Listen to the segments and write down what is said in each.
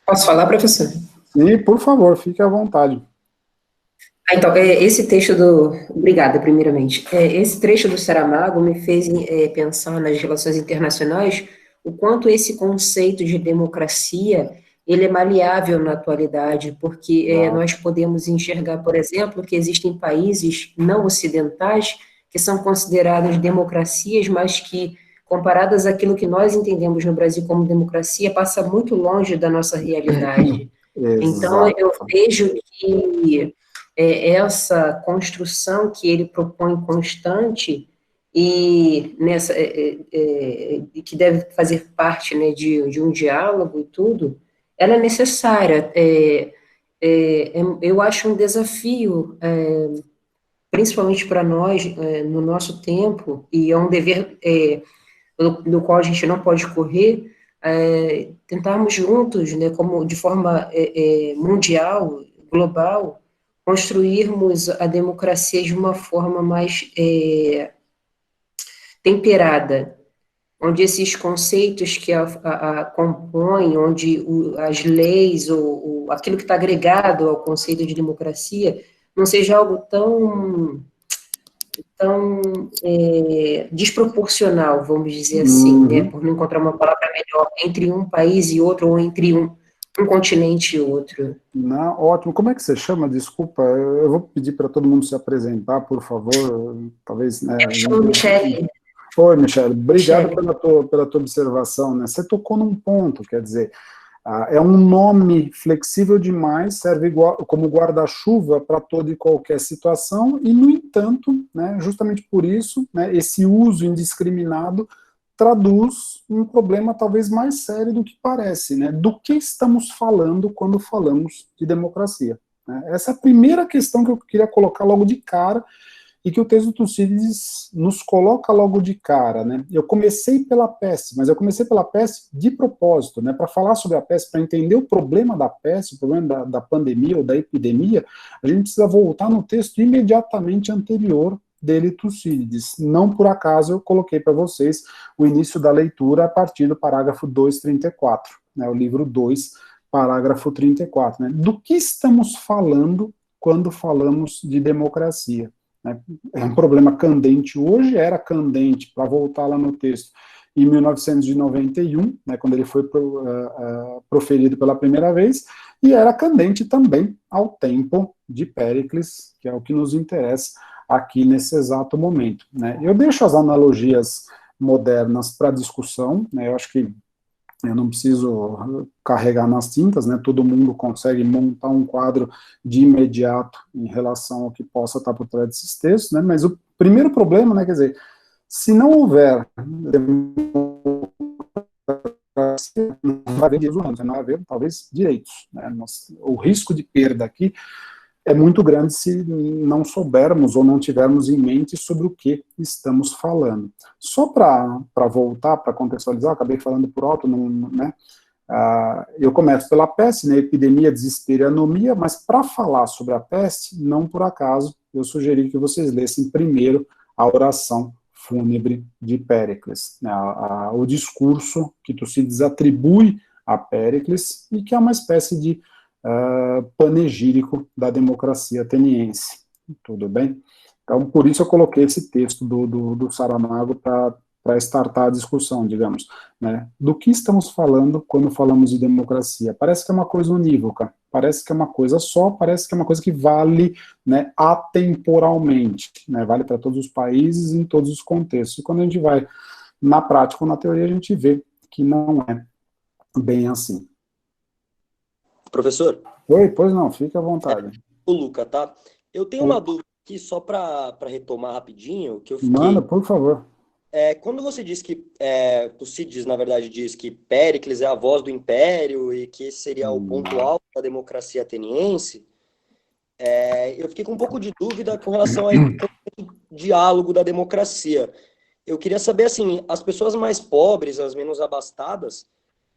Posso falar, professor? Sim, por favor, fique à vontade. Então, esse texto do... Obrigada, primeiramente. Esse trecho do Saramago me fez pensar nas relações internacionais, o quanto esse conceito de democracia, ele é maleável na atualidade, porque nós Exato. podemos enxergar, por exemplo, que existem países não ocidentais que são considerados democracias, mas que, comparadas àquilo que nós entendemos no Brasil como democracia, passa muito longe da nossa realidade. Então, Exato. eu vejo que essa construção que ele propõe constante e nessa que deve fazer parte, né, de um diálogo e tudo, ela é necessária. Eu acho um desafio, principalmente para nós, no nosso tempo, e é um dever do qual a gente não pode correr, tentarmos juntos, né, como de forma mundial, global, construirmos a democracia de uma forma mais temperada, onde esses conceitos que a compõem, onde as leis, ou aquilo que está agregado ao conceito de democracia, não seja algo tão desproporcional, vamos dizer assim, né, Uhum. por não encontrar uma palavra melhor, entre um país e outro, ou entre um continente e outro. Não, ótimo. Como é que você chama? Desculpa, eu vou pedir para todo mundo se apresentar, por favor. Talvez, né? Eu chamo Michele. Oi, Michele. Obrigado Michele. pela tua observação, né? Você tocou num ponto, quer dizer, é um nome flexível demais, serve igual, como guarda-chuva para toda e qualquer situação, e, no entanto, né, justamente por isso, né, esse uso indiscriminado traduz um problema talvez mais sério do que parece, né? Do que estamos falando quando falamos de democracia? Né? Essa é a primeira questão que eu queria colocar logo de cara, e que o texto do Tucídides nos coloca logo de cara, né? Eu comecei pela peste, mas eu comecei pela peste de propósito, né? Para falar sobre a peste, para entender o problema da peste, o problema da pandemia ou da epidemia, a gente precisa voltar no texto imediatamente anterior dele, Tucídides. Não por acaso eu coloquei para vocês o início da leitura a partir do parágrafo 234, né? O livro 2, parágrafo 34, né? Do que estamos falando quando falamos de democracia? Né? É um problema candente hoje, era candente, para voltar lá no texto, em 1991, né, quando ele foi proferido pela primeira vez, e era candente também ao tempo de Péricles, que é o que nos interessa aqui nesse exato momento. Né? Eu deixo as analogias modernas para discussão, né, eu acho que eu não preciso carregar nas tintas, né? Todo mundo consegue montar um quadro de imediato em relação ao que possa estar por trás desses textos, né? Mas o primeiro problema, né? Quer dizer, se não houver não vai haver direitos humanos, não vai haver, talvez, direitos. Né? O risco de perda aqui é muito grande se não soubermos ou não tivermos em mente sobre o que estamos falando. Só para voltar, para contextualizar, acabei falando por alto, né? Eu começo pela peste, né, epidemia, desespero e anomia, mas para falar sobre a peste, não por acaso, eu sugeri que vocês lessem primeiro a oração fúnebre de Péricles, né, o discurso que Tucídides atribui a Péricles e que é uma espécie de panegírico da democracia ateniense. Tudo bem? Então, por isso eu coloquei esse texto do Saramago para startar a discussão, digamos. Né? Do que estamos falando quando falamos de democracia? Parece que é uma coisa unívoca, parece que é uma coisa só, parece que é uma coisa que vale, né, atemporalmente, né? Vale para todos os países, em todos os contextos. E quando a gente vai na prática ou na teoria, a gente vê que não é bem assim. Professor, Oi, pois não, fique à vontade. o Luca, tá? Eu tenho uma dúvida aqui só para retomar rapidinho, que eu Manda, fiquei. por favor. Quando você diz que Tucídides, na verdade, diz que Péricles é a voz do império e que esse seria o ponto alto da democracia ateniense, eu fiquei com um pouco de dúvida com relação ao diálogo da democracia. Eu queria saber, assim, as pessoas mais pobres, as menos abastadas,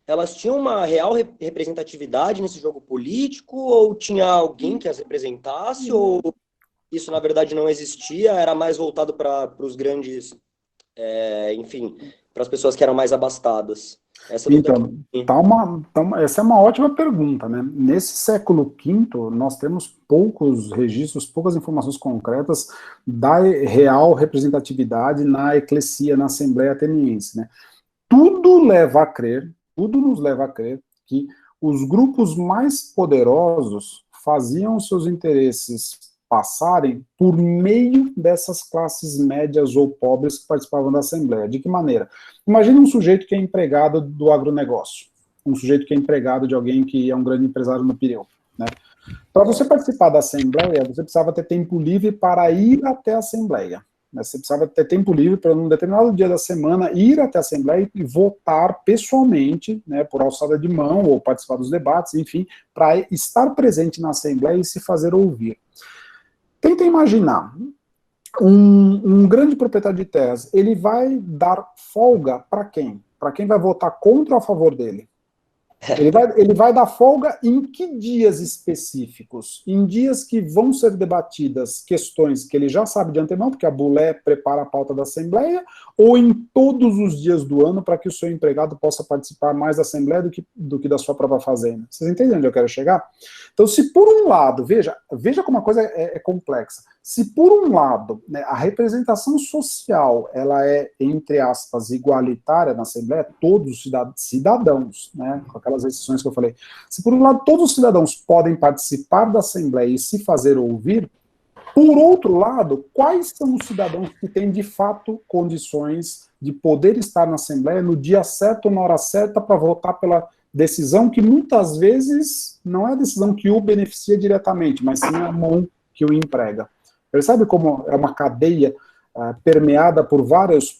elas tinham uma real representatividade nesse jogo político ou tinha alguém que as representasse ou isso, na verdade, não existia, era mais voltado para os grandes, enfim, para as pessoas que eram mais abastadas? Então, essa é uma ótima pergunta, né? Nesse século V, nós temos poucos registros, poucas informações concretas da real representatividade na eclesia, na Assembleia Ateniense, né? Tudo nos leva a crer que os grupos mais poderosos faziam seus interesses passarem por meio dessas classes médias ou pobres que participavam da Assembleia. De que maneira? Imagine um sujeito que é empregado do agronegócio, um sujeito que é empregado de alguém que é um grande empresário no Pireu, né? Para você participar da Assembleia, você precisava ter tempo livre para ir até a Assembleia. Você precisava ter tempo livre para, num determinado dia da semana, ir até a Assembleia e votar pessoalmente, né, por alçada de mão, ou participar dos debates, enfim, para estar presente na Assembleia e se fazer ouvir. Tenta imaginar, um grande proprietário de terras, ele vai dar folga para quem? Para quem vai votar contra ou a favor dele? Ele vai dar folga em que dias específicos? Em dias que vão ser debatidas questões que ele já sabe de antemão, porque a Bulé prepara a pauta da Assembleia, ou em todos os dias do ano para que o seu empregado possa participar mais da Assembleia do que da sua própria fazenda? Vocês entendem onde eu quero chegar? Então, se por um lado, veja como a coisa é complexa, se por um lado, né, a representação social, ela é, entre aspas, igualitária na Assembleia, todos os cidadãos, né, com aquelas restrições que eu falei, se por um lado todos os cidadãos podem participar da Assembleia e se fazer ouvir, por outro lado, quais são os cidadãos que têm de fato condições de poder estar na Assembleia no dia certo, na hora certa, para votar pela decisão que muitas vezes não é a decisão que o beneficia diretamente, mas sim a mão que o emprega. Percebe como é uma cadeia permeada por várias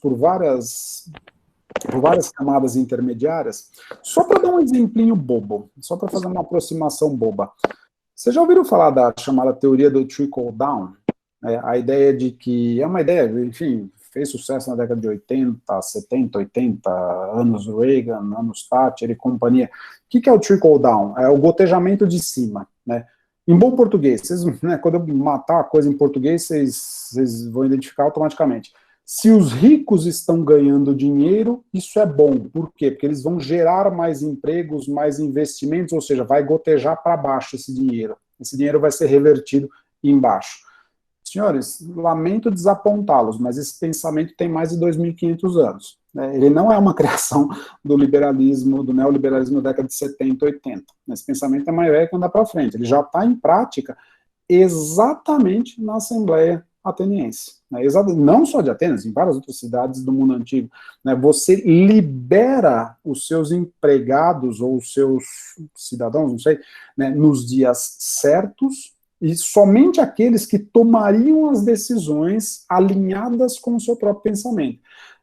camadas intermediárias? Só para dar um exemplinho bobo, só para fazer uma aproximação boba. Vocês já ouviram falar da chamada teoria do trickle-down? A ideia de que, é uma ideia, enfim, fez sucesso na década de 80, 70, 80, anos Reagan, anos Thatcher e companhia. O que é o trickle-down? É o gotejamento de cima, né? Em bom português, vocês, né, quando eu matar a coisa em português, vocês vão identificar automaticamente. Se os ricos estão ganhando dinheiro, isso é bom. Por quê? Porque eles vão gerar mais empregos, mais investimentos, ou seja, vai gotejar para baixo esse dinheiro. Esse dinheiro vai ser revertido embaixo. Senhores, lamento desapontá-los, mas esse pensamento tem mais de 2.500 anos. Ele não é uma criação do liberalismo, do neoliberalismo da década de 70, 80. Esse pensamento é mais velho que anda para frente. Ele já está em prática exatamente na Assembleia Ateniense. Não só de Atenas, em várias outras cidades do mundo antigo. Você libera os seus empregados ou os seus cidadãos, não sei, nos dias certos, e somente aqueles que tomariam as decisões alinhadas com o seu próprio pensamento.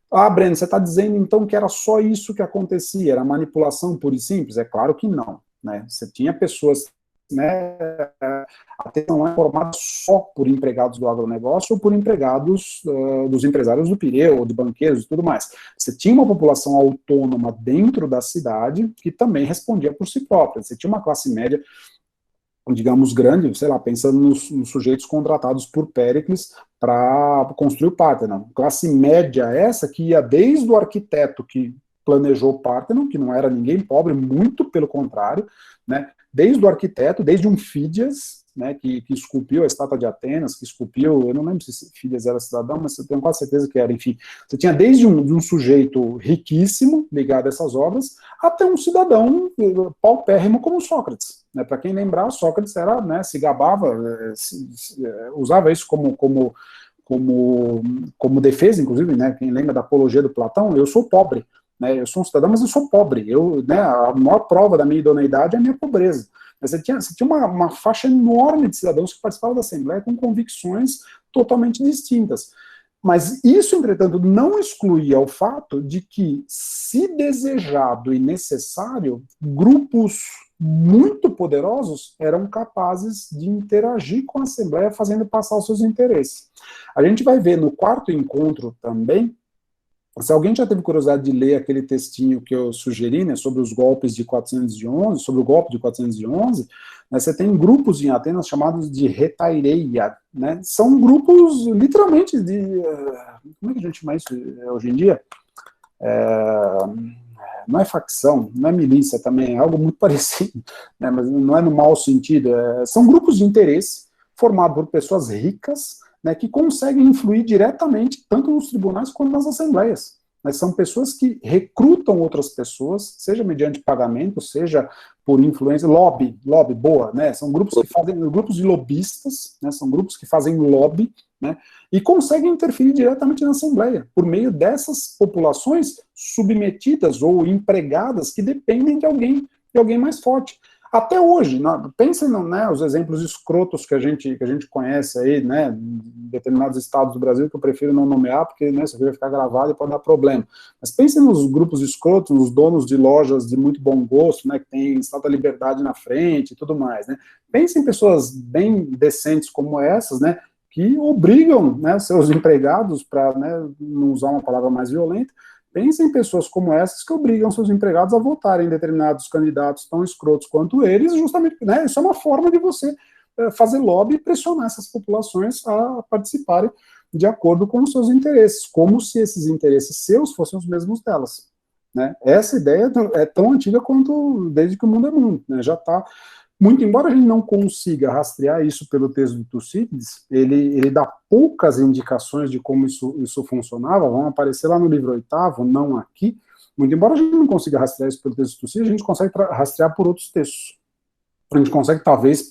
Ah, Breno, você está dizendo então que era só isso que acontecia, era manipulação pura e simples? É claro que não. Você tinha pessoas, a atenção não é formada só por empregados do agronegócio ou por empregados dos empresários do Pireu, de banqueiros e tudo mais. Você tinha uma população autônoma dentro da cidade que também respondia por si própria. Você tinha uma classe média, digamos, grande, sei lá, pensando nos sujeitos contratados por Péricles para construir o Partenon. Classe média essa que ia desde o arquiteto que planejou o Partenon, que não era ninguém pobre, muito pelo contrário, desde o arquiteto, desde um Fídias, que esculpiu a estátua de Atenas, que esculpiu, eu não lembro se Fídias era cidadão, mas eu tenho quase certeza que era, enfim. Você tinha desde um sujeito riquíssimo, ligado a essas obras, até um cidadão paupérrimo como Sócrates. Para quem lembrar, Sócrates era, se gabava, usava isso como defesa, inclusive, quem lembra da apologia do Platão, eu sou pobre. Eu sou um cidadão, mas eu sou pobre. A maior prova da minha idoneidade é a minha pobreza. Mas você tinha uma faixa enorme de cidadãos que participavam da Assembleia com convicções totalmente distintas. Mas isso, entretanto, não excluía o fato de que, se desejado e necessário, grupos muito poderosos eram capazes de interagir com a Assembleia, fazendo passar os seus interesses. A gente vai ver no quarto encontro também. Se alguém já teve curiosidade de ler aquele textinho que eu sugeri, sobre os golpes de 411, sobre o golpe de 411, você tem grupos em Atenas chamados de retaireia, são grupos, literalmente, como é que a gente chama isso hoje em dia? não é facção, não é milícia também, é algo muito parecido, né, mas não é no mau sentido, são grupos de interesse formados por pessoas ricas, né, que conseguem influir diretamente tanto nos tribunais quanto nas assembleias. Mas são pessoas que recrutam outras pessoas, seja mediante pagamento, seja por influência, lobby boa, né? São grupos que fazem, grupos de lobistas, né? São grupos que fazem lobby, né? E conseguem interferir diretamente na Assembleia, por meio dessas populações submetidas ou empregadas que dependem de alguém mais forte. Até hoje, pensem, né, os exemplos escrotos que a gente conhece aí, né, em determinados estados do Brasil, que eu prefiro não nomear, porque, né, isso vai ficar gravado e pode dar problema. Mas pensem nos grupos escrotos, nos donos de lojas de muito bom gosto, né, que tem Estado da Liberdade na frente e tudo mais, né. Pensem em pessoas bem decentes como essas, né, que obrigam, né, seus empregados, para, né, não usar uma palavra mais violenta, pensem em pessoas como essas que obrigam seus empregados a votarem em determinados candidatos tão escrotos quanto eles, justamente, né, isso é uma forma de você fazer lobby e pressionar essas populações a participarem de acordo com os seus interesses, como se esses interesses seus fossem os mesmos delas. Né? Essa ideia é tão antiga quanto desde que o mundo é mundo, né? Já está. Muito embora a gente não consiga rastrear isso pelo texto do Tucídides, ele dá poucas indicações de como isso funcionava, vão aparecer lá no livro 8º, não aqui. Muito embora a gente não consiga rastrear isso pelo texto do Tucídides, a gente consegue rastrear por outros textos. A gente consegue, talvez,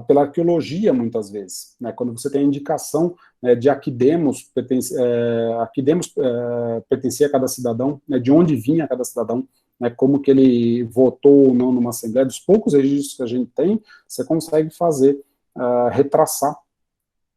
pela arqueologia, muitas vezes. Né? Quando você tem a indicação, né, de Aquidemos pertencia a cada cidadão, né, de onde vinha cada cidadão, né, como que ele votou ou não numa assembleia, dos poucos registros que a gente tem, você consegue retraçar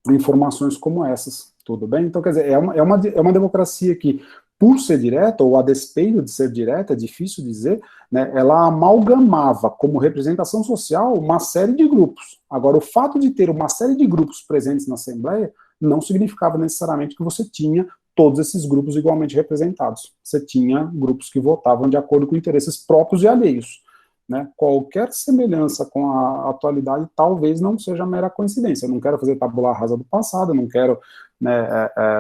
informações como essas, tudo bem? Então, quer dizer, é uma democracia que, por ser direta, ou a despeito de ser direta, é difícil dizer, né, ela amalgamava como representação social uma série de grupos. Agora, o fato de ter uma série de grupos presentes na Assembleia não significava necessariamente que você tinha todos esses grupos igualmente representados. Você tinha grupos que votavam de acordo com interesses próprios e alheios. Né? Qualquer semelhança com a atualidade talvez não seja mera coincidência. Eu não quero fazer tabula rasa do passado, eu não quero, né,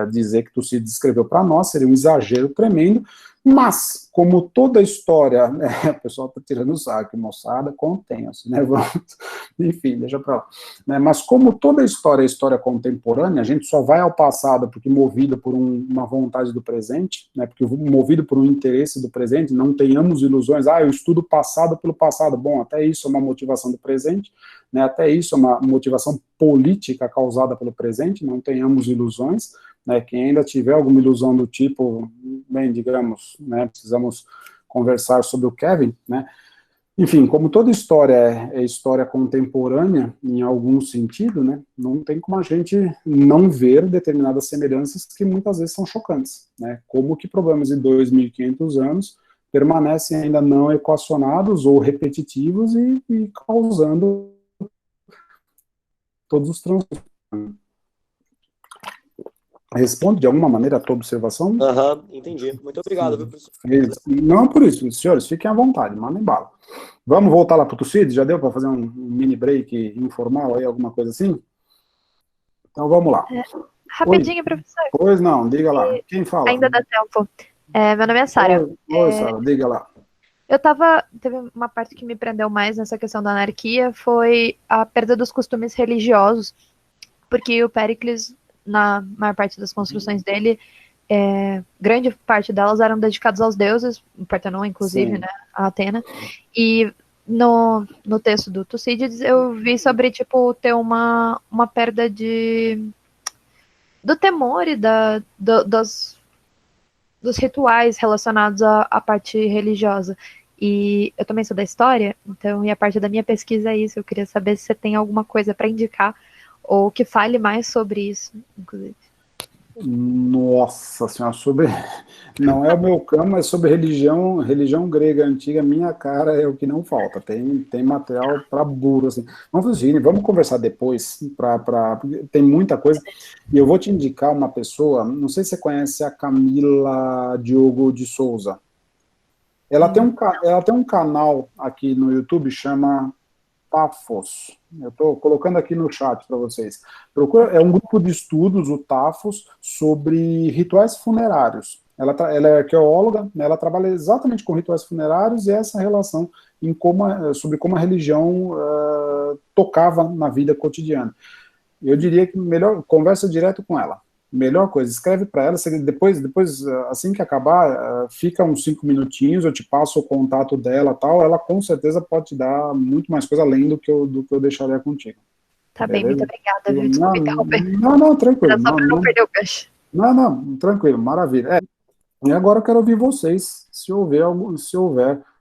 dizer que Tucídides escreveu para nós, seria um exagero tremendo, mas, como toda história, né, o pessoal está tirando o saco, moçada, contenha-se, né, enfim, deixa para lá. Né, mas como toda história é história contemporânea, a gente só vai ao passado porque movido por uma vontade do presente, né, porque movido por um interesse do presente, não tenhamos ilusões, eu estudo o passado pelo passado, bom, até isso é uma motivação do presente, né, até isso é uma motivação política causada pelo presente, não tenhamos ilusões, né, quem ainda tiver alguma ilusão do tipo, bem, digamos, né, precisamos conversar sobre o Kevin, né, enfim, como toda história é história contemporânea, em algum sentido, né, não tem como a gente não ver determinadas semelhanças que muitas vezes são chocantes, né, como que problemas de 2.500 anos permanecem ainda não equacionados ou repetitivos e causando todos os transtornos. Responde de alguma maneira a tua observação? Entendi. Muito obrigado, viu, professor? Não por isso, senhores, fiquem à vontade, mandem bala. Vamos voltar lá para o Tucídides? Já deu para fazer um mini break informal aí, alguma coisa assim? Então vamos lá. Rapidinho, professor. Pois não, diga lá. Quem fala? Ainda dá tempo. Meu nome é Sara. Oi, Sara, diga lá. Teve uma parte que me prendeu mais nessa questão da anarquia, foi a perda dos costumes religiosos, porque o Péricles, na maior parte das construções dele, grande parte delas eram dedicadas aos deuses, o Partenon, inclusive, né, a Atena, e no texto do Tucídides eu vi sobre, tipo, ter uma perda do temor e dos rituais relacionados à parte religiosa. E eu também sou da história, então, e a parte da minha pesquisa é isso, eu queria saber se você tem alguma coisa para indicar, ou que fale mais sobre isso, inclusive. Nossa senhora, não é o meu campo, mas sobre religião grega antiga, minha cara é o que não falta, tem material para burro, assim. Vamos conversar depois, tem muita coisa, e eu vou te indicar uma pessoa, não sei se você conhece a Camila Diogo de Souza, ela tem um canal aqui no YouTube, chama Tafos. Eu estou colocando aqui no chat para vocês. É um grupo de estudos, o Tafos, sobre rituais funerários. ela é arqueóloga, né, ela trabalha exatamente com rituais funerários e essa relação sobre como a religião tocava na vida cotidiana. Eu diria que melhor, conversa direto com ela. Melhor coisa, escreve para ela, depois, assim que acabar, fica uns 5 minutinhos, eu te passo o contato dela tal, ela com certeza pode te dar muito mais coisa além do que eu deixaria contigo. Tá Beleza? bem, muito obrigada, viu? Desculpa interromper. Não, tranquilo. Era só para não perder o gancho. Não, tranquilo, maravilha. E agora eu quero ouvir vocês, se houver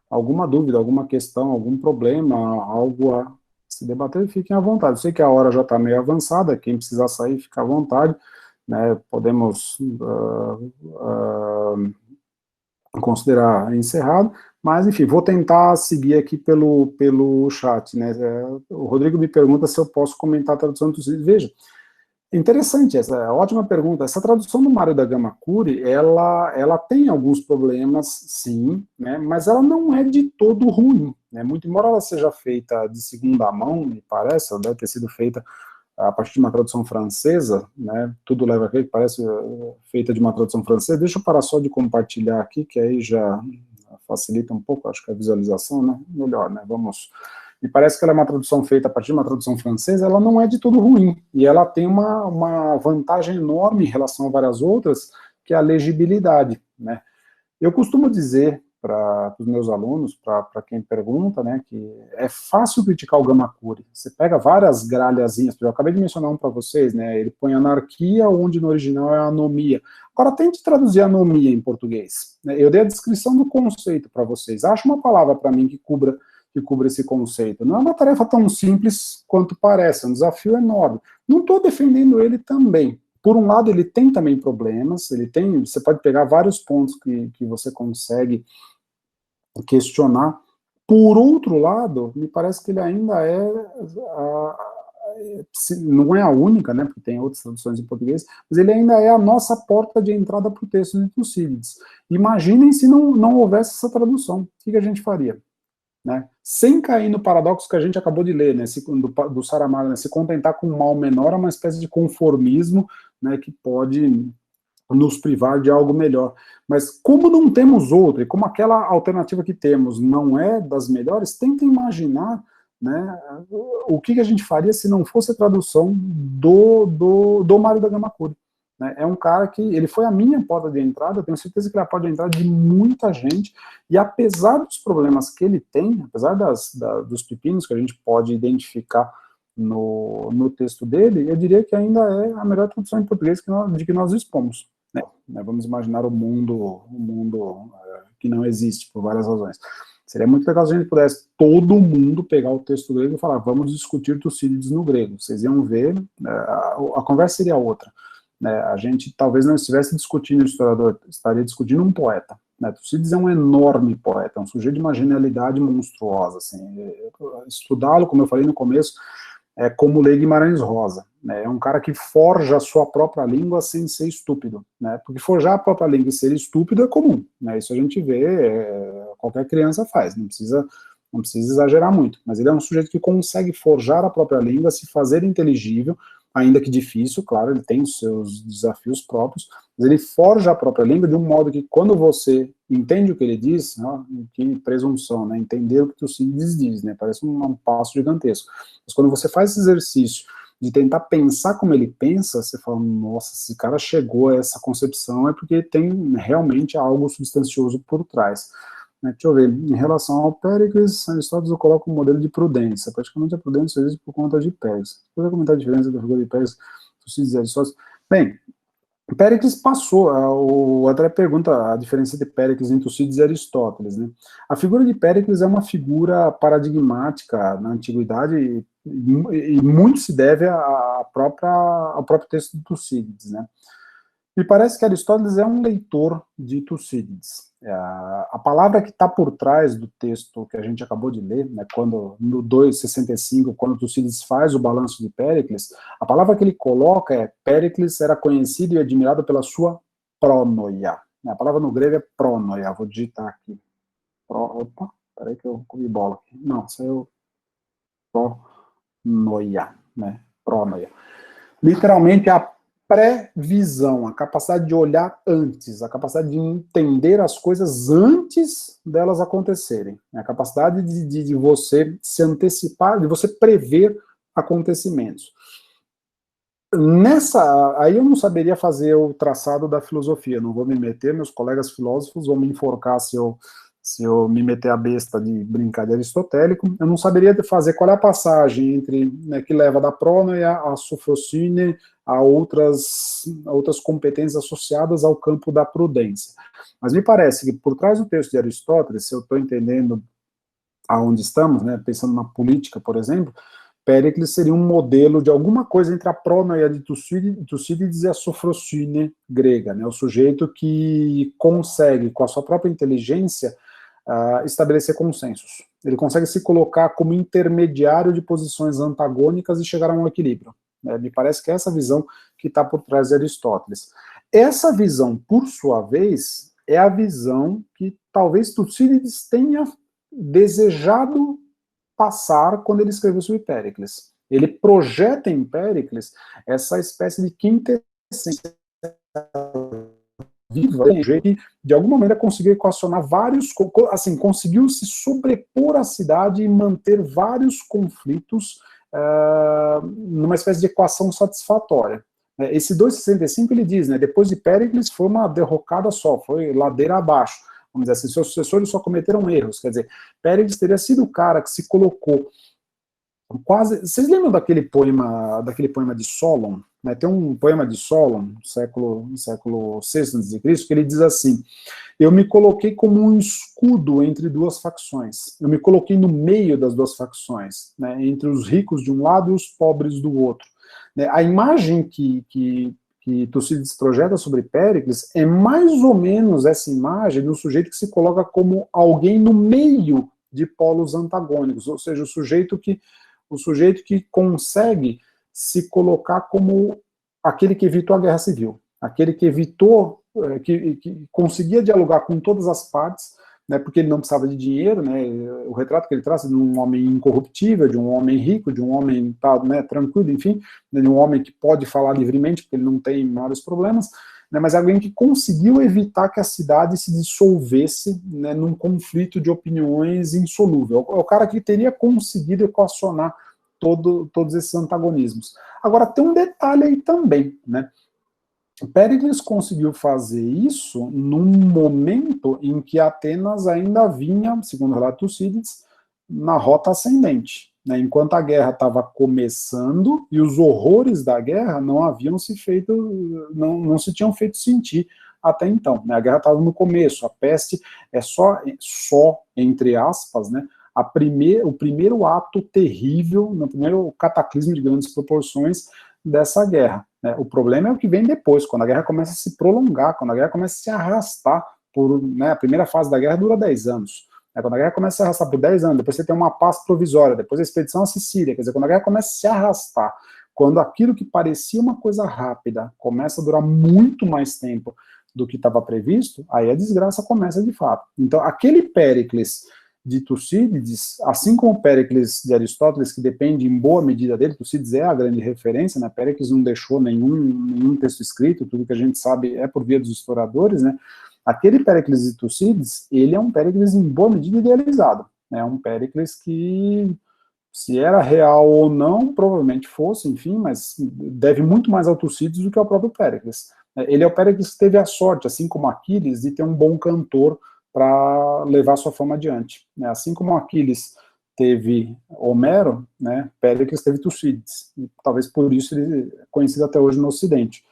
alguma dúvida, alguma questão, algum problema, algo a se debater, fiquem à vontade. Eu sei que a hora já está meio avançada, quem precisar sair, fica à vontade, né? Podemos considerar encerrado, mas, enfim, vou tentar seguir aqui pelo chat, né? O Rodrigo me pergunta se eu posso comentar a tradução do Tucídides. Veja, interessante, essa ótima pergunta. Essa tradução do Mário da Gama Cury, ela tem alguns problemas, sim, né, mas ela não é de todo ruim, né, muito embora ela seja feita de segunda mão, me parece, ela deve ter sido feita a partir de uma tradução francesa, né, tudo leva a crer que parece feita de uma tradução francesa. Deixa eu parar só de compartilhar aqui, que aí já facilita um pouco, acho que a visualização, né, melhor, né, vamos... Me parece que ela é uma tradução feita a partir de uma tradução francesa, ela não é de todo ruim, e ela tem uma vantagem enorme em relação a várias outras, que é a legibilidade, né? Eu costumo dizer para os meus alunos, para quem pergunta, né, que é fácil criticar o Gama Cury. Você pega várias gralhazinhas, eu acabei de mencionar um para vocês, né, ele põe anarquia, onde no original é anomia. Agora, tente traduzir anomia em português, né? Eu dei a descrição do conceito para vocês. Acha uma palavra para mim que cubra esse conceito. Não é uma tarefa tão simples quanto parece, é um desafio enorme. Não estou defendendo ele também. Por um lado, ele tem também problemas, você pode pegar vários pontos que você consegue questionar. Por outro lado, me parece que ele ainda não é a única, né, porque tem outras traduções em português, mas ele ainda é a nossa porta de entrada para o texto de Tucídides. Imaginem se não houvesse essa tradução, o que a gente faria? Né? Sem cair no paradoxo que a gente acabou de ler, né, do Saramago, né, se contentar com um mal menor é uma espécie de conformismo, né, que pode nos privar de algo melhor. Mas como não temos outra, e como aquela alternativa que temos não é das melhores, tenta imaginar, né, o que a gente faria se não fosse a tradução do Mário da Gama Cury. É um cara que, ele foi a minha porta de entrada, eu tenho certeza que ele é a porta de entrada de muita gente, e apesar dos problemas que ele tem, apesar dos pepinos que a gente pode identificar no texto dele, eu diria que ainda é a melhor tradução em português de que nós dispomos. Né? Vamos imaginar o mundo que não existe, por várias razões. Seria muito legal se a gente pudesse, todo mundo, pegar o texto grego e falar, vamos discutir Tucídides no grego. Vocês iam ver, a conversa seria outra. A gente talvez não estivesse discutindo o historiador, estaria discutindo um poeta. Tucídides é um enorme poeta, é um sujeito de uma genialidade monstruosa. Assim, estudá-lo, como eu falei no começo, é como ler Guimarães Rosa. É um cara que forja a sua própria língua sem ser estúpido. Porque forjar a própria língua e ser estúpido é comum. Isso a gente vê, qualquer criança faz, não precisa exagerar muito. Mas ele é um sujeito que consegue forjar a própria língua, se fazer inteligível, ainda que difícil, claro, ele tem os seus desafios próprios, mas ele forja a própria língua de um modo que, quando você entende o que ele diz, que presunção, né, entender o que Tucídides diz, né, parece um passo gigantesco, mas quando você faz esse exercício de tentar pensar como ele pensa, você fala, nossa, esse cara chegou a essa concepção, é porque tem realmente algo substancioso por trás. Deixa eu ver, em relação ao Péricles, Aristóteles coloca um modelo de prudência. Praticamente a prudência existe por conta de Péricles. Depois eu comentar a diferença da figura de Péricles, Tucídides e Aristóteles. Bem, Péricles passou, o André pergunta a diferença de Péricles entre Tucídides e Aristóteles. Né? A figura de Péricles é uma figura paradigmática na antiguidade e muito se deve ao próprio texto de Tucídides. Né? Me parece que Aristóteles é um leitor de Tucídides. A palavra que está por trás do texto que a gente acabou de ler, né, no 2,65, quando Tucídides faz o balanço de Péricles, a palavra que ele coloca é: Péricles era conhecido e admirado pela sua pronoia. A palavra no grego é pronoia, vou digitar aqui. Opa, peraí que eu comi bola aqui. Não, saiu pronoia, né? Pronoia. Literalmente a previsão, a capacidade de olhar antes, a capacidade de entender as coisas antes delas acontecerem, a capacidade de você se antecipar, de você prever acontecimentos. Aí eu não saberia fazer o traçado da filosofia, não vou me meter, meus colegas filósofos vão me enforcar se eu me meter a besta de brincar de aristotélico. Eu não saberia fazer qual é a passagem entre, né, que leva da pronoia a sofrosine, a outras competências associadas ao campo da prudência. Mas me parece que por trás do texto de Aristóteles, se eu estou entendendo aonde estamos, né, pensando na política, por exemplo, Péricles seria um modelo de alguma coisa entre a pronoia de Tucídides e a sofrosine grega, né, o sujeito que consegue, com a sua própria inteligência, estabelecer consensos. Ele consegue se colocar como intermediário de posições antagônicas e chegar a um equilíbrio. Me parece que é essa visão que está por trás de Aristóteles. Essa visão, por sua vez, é a visão que talvez Tucídides tenha desejado passar quando ele escreveu sobre Péricles. Ele projeta em Péricles essa espécie de quintessência viva, que de alguma maneira conseguiu equacionar vários, assim, conseguiu se sobrepor à cidade e manter vários conflitos numa espécie de equação satisfatória. Esse 2,65 ele diz, né, depois de Péricles foi uma derrocada só, foi ladeira abaixo. Vamos dizer assim, seus sucessores só cometeram erros, quer dizer, Péricles teria sido o cara que se colocou quase... Vocês lembram daquele poema de Solon? Né, tem um poema de Solon, século VI a.C., que ele diz assim: eu me coloquei como um escudo entre duas facções, eu me coloquei no meio das duas facções, né, entre os ricos de um lado e os pobres do outro. Né, a imagem que Tucídides projeta sobre Péricles é mais ou menos essa imagem do sujeito que se coloca como alguém no meio de polos antagônicos, ou seja, o sujeito que consegue se colocar como aquele que evitou a guerra civil, aquele que evitou, que conseguia dialogar com todas as partes, né, porque ele não precisava de dinheiro, né, o retrato que ele traz é de um homem incorruptível, de um homem rico, de um homem né, tranquilo, enfim, de um homem que pode falar livremente, porque ele não tem maiores problemas, né, mas alguém que conseguiu evitar que a cidade se dissolvesse, né, num conflito de opiniões insolúvel. É o cara que teria conseguido equacionar todos esses antagonismos. Agora, tem um detalhe aí também, né? Péricles conseguiu fazer isso num momento em que Atenas ainda vinha, segundo o relato de Tucídides, na rota ascendente, né? Enquanto a guerra estava começando e os horrores da guerra não se tinham feito sentir até então, né? A guerra estava no começo, a peste é só entre aspas, né? O primeiro ato terrível, no primeiro cataclismo de grandes proporções dessa guerra. Né? O problema é o que vem depois, quando a guerra começa a se prolongar, quando a guerra começa a se arrastar, né, a primeira fase da guerra dura 10 anos. Né? Quando a guerra começa a se arrastar por 10 anos, depois você tem uma paz provisória, depois a expedição à Sicília, quer dizer, quando a guerra começa a se arrastar, quando aquilo que parecia uma coisa rápida começa a durar muito mais tempo do que estava previsto, aí a desgraça começa de fato. Então, aquele Péricles de Tucídides, assim como o Péricles de Aristóteles, que depende em boa medida dele, Tucídides é a grande referência, né? Péricles não deixou nenhum texto escrito, tudo que a gente sabe é por via dos historiadores, né? Aquele Péricles de Tucídides, ele é um Péricles em boa medida idealizado, né? Um Péricles que, se era real ou não, provavelmente fosse, enfim, mas deve muito mais ao Tucídides do que ao próprio Péricles. Ele é o Péricles que teve a sorte, assim como Aquiles, de ter um bom cantor para levar sua fama adiante. Né? Assim como Aquiles teve Homero, né, Péricles teve Tucídides. E talvez por isso ele é conhecido até hoje no Ocidente.